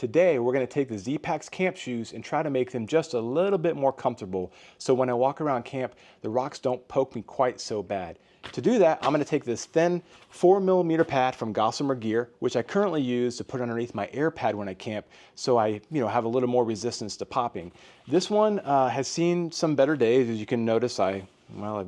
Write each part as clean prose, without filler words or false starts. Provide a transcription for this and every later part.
Today, we're going to take the Zpacks camp shoes and try to make them just a little bit more comfortable so when I walk around camp, the rocks don't poke me quite so bad. To do that, I'm going to take this thin 4mm pad from Gossamer Gear, which I currently use to put underneath my air pad when I camp, so I have a little more resistance to popping. This one has seen some better days. As you can notice, I've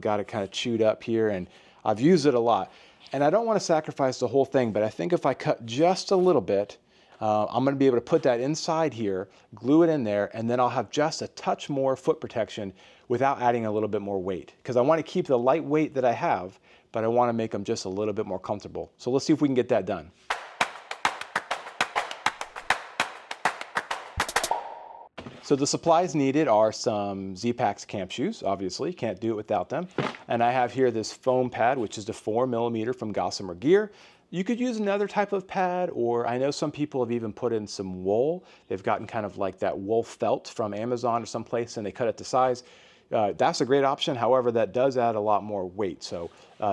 got it kind of chewed up here, and I've used it a lot. And I don't want to sacrifice the whole thing, but I think if I cut just a little bit, I'm going to be able to put that inside here, glue it in there, and then I'll have just a touch more foot protection without adding a little bit more weight. Because I want to keep the light weight that I have, but I want to make them just a little bit more comfortable. So let's see if we can get that done. So the supplies needed are some Zpacks camp shoes, obviously, can't do it without them. And I have here this foam pad, which is the 4mm from Gossamer Gear. You could use another type of pad, or I know some people have even put in some wool. They've gotten kind of like that wool felt from Amazon or someplace, and they cut it to size. That's a great option. However, that does add a lot more weight. So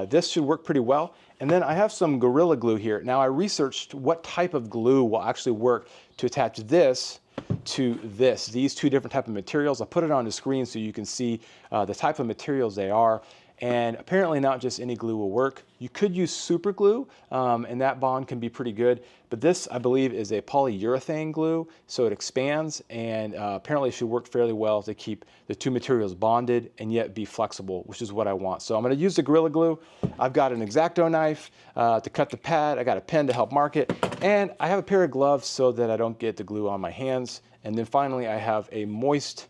this should work pretty well. And then I have some Gorilla Glue here. Now I researched what type of glue will actually work to attach this to these two different type of materials. I'll put it on the screen so you can see the type of materials they are. And apparently not just any glue will work. You could use super glue, and that bond can be pretty good. But this, I believe, is a polyurethane glue, so it expands, and apparently it should work fairly well to keep the two materials bonded and yet be flexible, which is what I want. So I'm going to use the Gorilla Glue. I've got an X-Acto knife to cut the pad. I got a pen to help mark it, and I have a pair of gloves so that I don't get the glue on my hands. And then finally, I have a moist,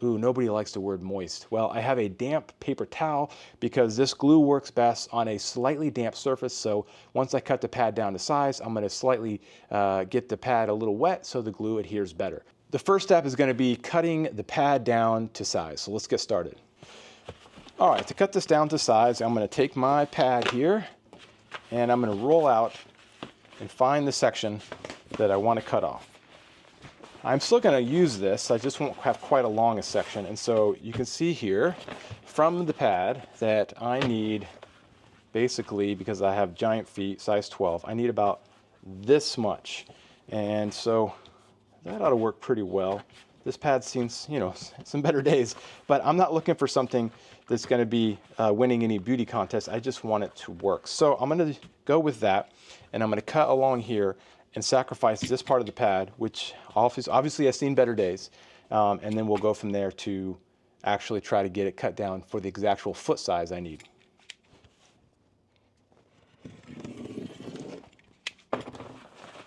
ooh, nobody likes the word moist. Well, I have a damp paper towel because this glue works best on a slightly damp surface. So once I cut the pad down to size, I'm going to slightly get the pad a little wet so the glue adheres better. The first step is going to be cutting the pad down to size. So let's get started. All right, to cut this down to size, I'm going to take my pad here and I'm going to roll out and find the section that I want to cut off. I'm still going to use this, I just won't have quite a long a section. And so you can see here from the pad that I need, basically, because I have giant feet, size 12, I need about this much. And so that ought to work pretty well. This pad's seen, some better days, but I'm not looking for something that's going to be winning any beauty contest. I just want it to work. So I'm going to go with that, and I'm going to cut along here and sacrifice this part of the pad, which obviously has seen better days. And then we'll go from there to actually try to get it cut down for the actual foot size I need.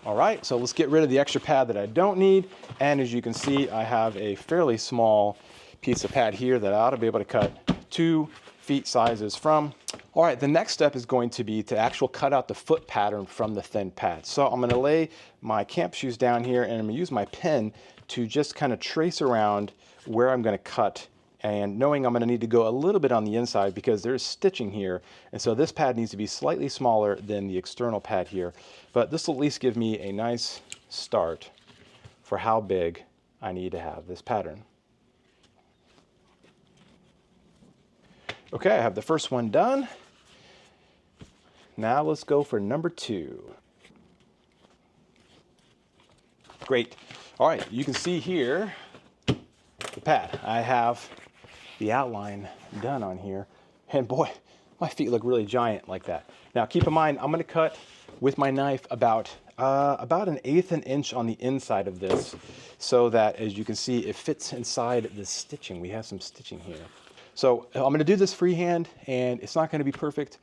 All right, so let's get rid of the extra pad that I don't need. And as you can see, I have a fairly small piece of pad here that I ought to be able to cut 2 feet sizes from. All right, the next step is going to be to actually cut out the foot pattern from the thin pad. So I'm going to lay my camp shoes down here and I'm going to use my pen to just kind of trace around where I'm going to cut, and knowing I'm going to need to go a little bit on the inside because there's stitching here, and so this pad needs to be slightly smaller than the external pad here. But this will at least give me a nice start for how big I need to have this pattern. Okay, I have the first one done. Now let's go for number 2. Great. All right, you can see here the pad. I have the outline done on here. And boy, my feet look really giant like that. Now keep in mind, I'm going to cut with my knife about 1/8 an inch on the inside of this, so that, as you can see, it fits inside the stitching. We have some stitching here. So I'm going to do this freehand, and it's not going to be perfect,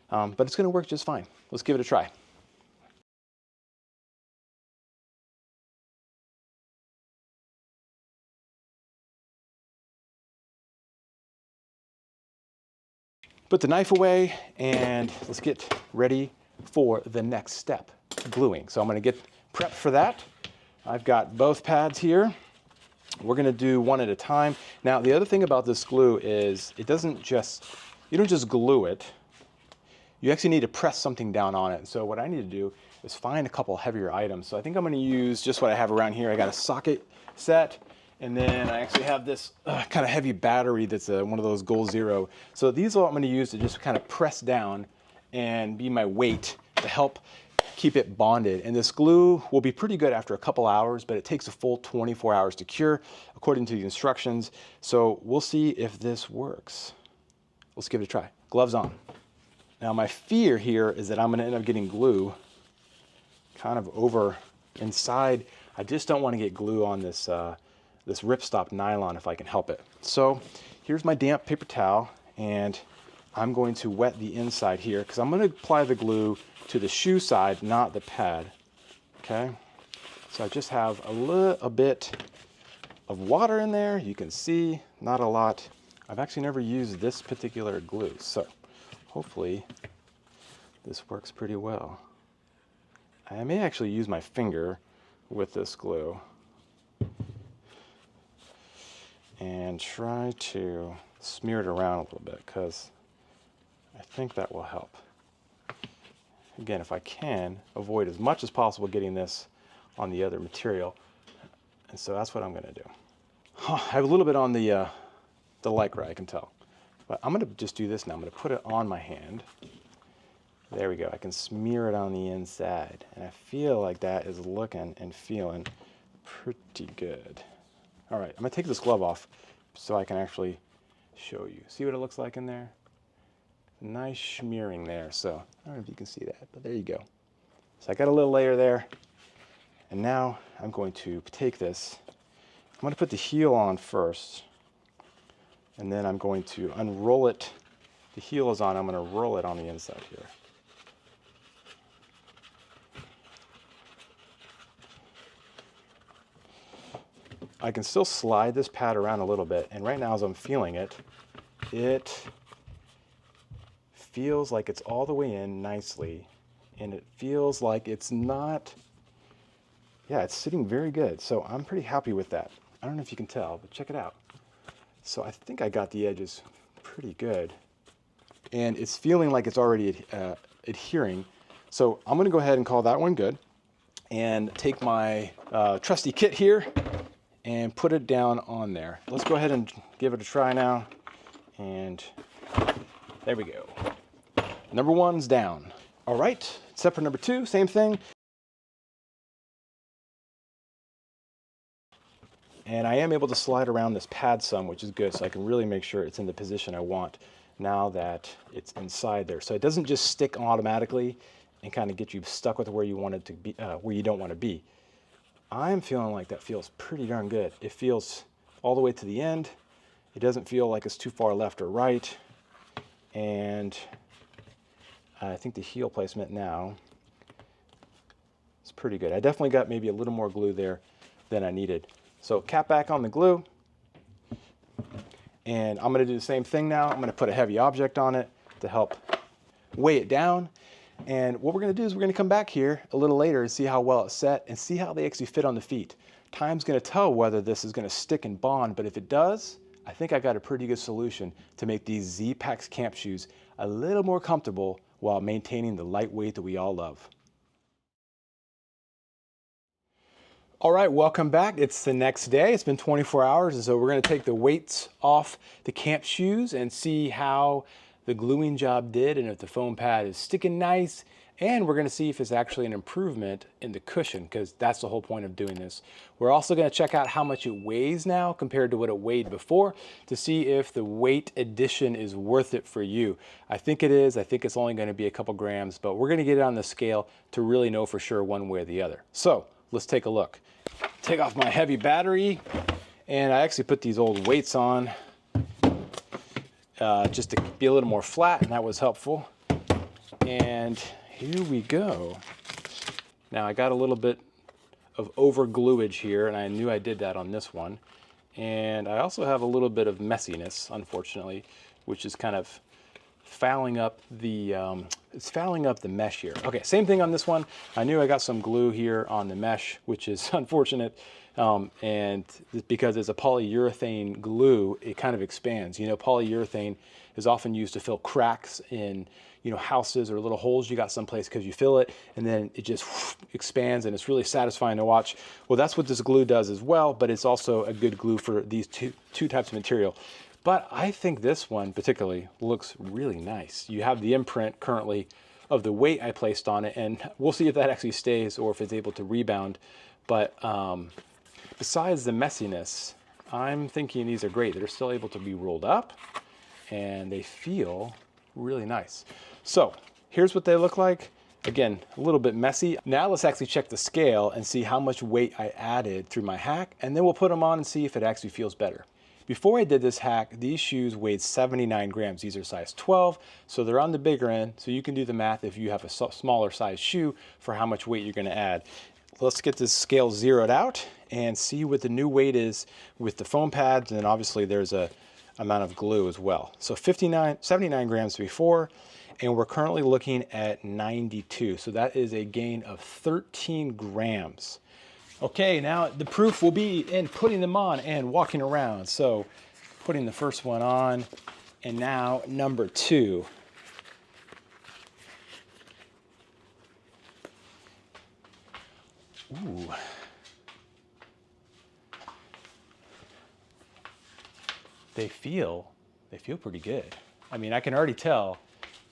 but it's going to work just fine. Let's give it a try. Put the knife away, and let's get ready for the next step, gluing. So I'm going to get prepped for that. I've got both pads here. We're going to do one at a time. Now, the other thing about this glue is you don't just glue it. You actually need to press something down on it. So what I need to do is find a couple heavier items. So I think I'm going to use just what I have around here. I got a socket set, and then I actually have this kind of heavy battery that's one of those Goal Zero. So these are what I'm going to use to just kind of press down and be my weight to help keep it bonded. And this glue will be pretty good after a couple hours, but it takes a full 24 hours to cure according to the instructions. So we'll see if this works. Let's give it a try. Gloves on. Now my fear here is that I'm gonna end up getting glue kind of over inside. I just don't want to get glue on this, this ripstop nylon if I can help it. So here's my damp paper towel, and I'm going to wet the inside here because I'm going to apply the glue to the shoe side, not the pad. Okay, so I just have a little bit of water in there. You can see, not a lot. I've actually never used this particular glue, so hopefully this works pretty well. I may actually use my finger with this glue and try to smear it around a little bit because I think that will help. Again, if I can, avoid as much as possible getting this on the other material. And so that's what I'm going to do. I have a little bit on the Lycra, I can tell. But I'm going to just do this now. I'm going to put it on my hand. There we go. I can smear it on the inside. And I feel like that is looking and feeling pretty good. All right, I'm going to take this glove off so I can actually show you. See what it looks like in there? Nice smearing there. So I don't know if you can see that, but there you go. So I got a little layer there. And now I'm going to take this. I'm going to put the heel on first. And then I'm going to unroll it. The heel is on. I'm going to roll it on the inside here. I can still slide this pad around a little bit, and right now as I'm feeling it, it feels like it's all the way in nicely, and it feels like it's not, yeah, it's sitting very good. So I'm pretty happy with that. I don't know if you can tell, but check it out. So I think I got the edges pretty good, and it's feeling like it's already adhering. So I'm gonna go ahead and call that one good, and take my trusty kit here, and put it down on there. Let's go ahead and give it a try now. And there we go. Number one's down. All right, step for number two, same thing. And I am able to slide around this pad some, which is good, so I can really make sure it's in the position I want now that it's inside there. So it doesn't just stick automatically and kind of get you stuck with where you want it to be, where you don't want to be. I'm feeling like that feels pretty darn good. It feels all the way to the end. It doesn't feel like it's too far left or right. And I think the heel placement now is pretty good. I definitely got maybe a little more glue there than I needed. So cap back on the glue. And I'm going to do the same thing now. I'm going to put a heavy object on it to help weigh it down. And what we're going to do is we're going to come back here a little later and see how well it's set and see how they actually fit on the feet. Time's going to tell whether this is going to stick and bond, but if it does, I think I got a pretty good solution to make these Zpacks camp shoes a little more comfortable while maintaining the lightweight that we all love. All right, welcome back. It's the next day. It's been 24 hours, and so we're going to take the weights off the camp shoes and see how the gluing job did and if the foam pad is sticking nice, and we're going to see if it's actually an improvement in the cushion, because that's the whole point of doing this. We're also going to check out how much it weighs now compared to what it weighed before to see if the weight addition is worth it for you. I think it is. I think it's only going to be a couple grams, but we're going to get it on the scale to really know for sure one way or the other. So let's take a look. Take off my heavy battery, and I actually put these old weights on just to be a little more flat, and that was helpful. And here we go. Now I got a little bit of over gluage here, and I knew I did that on this one. And I also have a little bit of messiness, unfortunately, which is kind of fouling up the it's fouling up the mesh here. Okay, same thing on this one. I knew I got some glue here on the mesh, which is unfortunate. And because it's a polyurethane glue, it kind of expands. You know, polyurethane is often used to fill cracks in, you know, houses or little holes you got someplace because you fill it, and then it just expands, and it's really satisfying to watch. Well, that's what this glue does as well, but it's also a good glue for these two types of material. But I think this one particularly looks really nice. You have the imprint currently of the weight I placed on it, and we'll see if that actually stays or if it's able to rebound. But besides the messiness, I'm thinking these are great. They're still able to be rolled up and they feel really nice. So here's what they look like. Again, a little bit messy. Now let's actually check the scale and see how much weight I added through my hack, and then we'll put them on and see if it actually feels better. Before I did this hack, these shoes weighed 79 grams. These are size 12, so they're on the bigger end. So you can do the math if you have a smaller size shoe for how much weight you're gonna add. Let's get this scale zeroed out and see what the new weight is with the foam pads, and then obviously there's a amount of glue as well. So 79 grams before, and we're currently looking at 92. So that is a gain of 13 grams. Okay, now the proof will be in putting them on and walking around. So putting the first one on, and now number 2. Ooh. They feel pretty good. I mean, I can already tell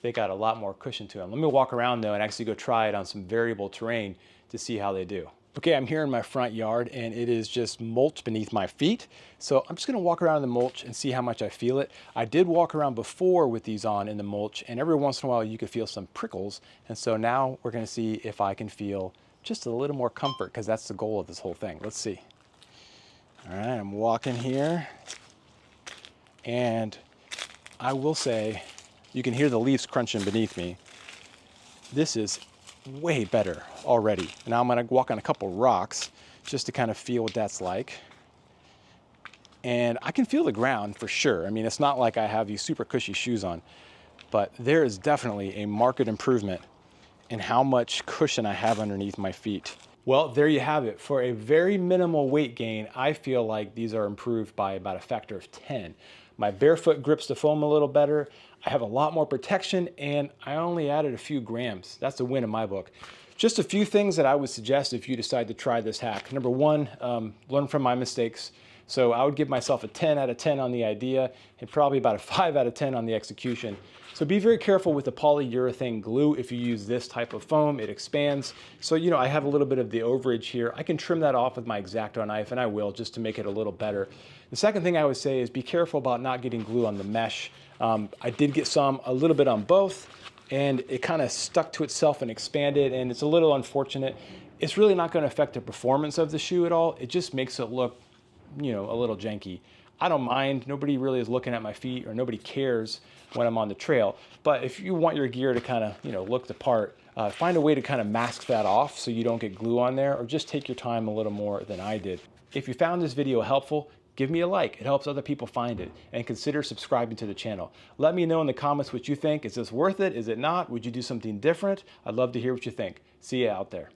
they got a lot more cushion to them. Let me walk around though and actually go try it on some variable terrain to see how they do. Okay, I'm here in my front yard and it is just mulch beneath my feet. So I'm just gonna walk around in the mulch and see how much I feel it. I did walk around before with these on in the mulch, and every once in a while you could feel some prickles. And so now we're gonna see if I can feel just a little more comfort, because that's the goal of this whole thing. Let's see. All right, I'm walking here, and I will say, you can hear the leaves crunching beneath me. This is way better already. Now I'm gonna walk on a couple rocks just to kind of feel what that's like. And I can feel the ground for sure. I mean, it's not like I have these super cushy shoes on, but there is definitely a marked improvement in how much cushion I have underneath my feet. Well, there you have it. For a very minimal weight gain, I feel like these are improved by about a factor of 10. My barefoot grips the foam a little better. I have a lot more protection, and I only added a few grams. That's a win in my book. Just a few things that I would suggest if you decide to try this hack. Number one, learn from my mistakes. So I would give myself a 10 out of 10 on the idea and probably about a 5 out of 10 on the execution. So be very careful with the polyurethane glue. If you use this type of foam, it expands. So, you know, I have a little bit of the overage here. I can trim that off with my X-Acto knife, and I will, just to make it a little better. The second thing I would say is be careful about not getting glue on the mesh. I did get a little bit on both, and it kind of stuck to itself and expanded, and it's a little unfortunate. It's really not going to affect the performance of the shoe at all. It just makes it look, you know, a little janky. I don't mind. Nobody really is looking at my feet, or nobody cares when I'm on the trail. But if you want your gear to kind of, you know, look the part, find a way to kind of mask that off so you don't get glue on there, or just take your time a little more than I did. If you found this video helpful, give me a like. It helps other people find it. And consider subscribing to the channel. Let me know in the comments what you think. Is this worth it? Is it not? Would you do something different? I'd love to hear what you think. See you out there.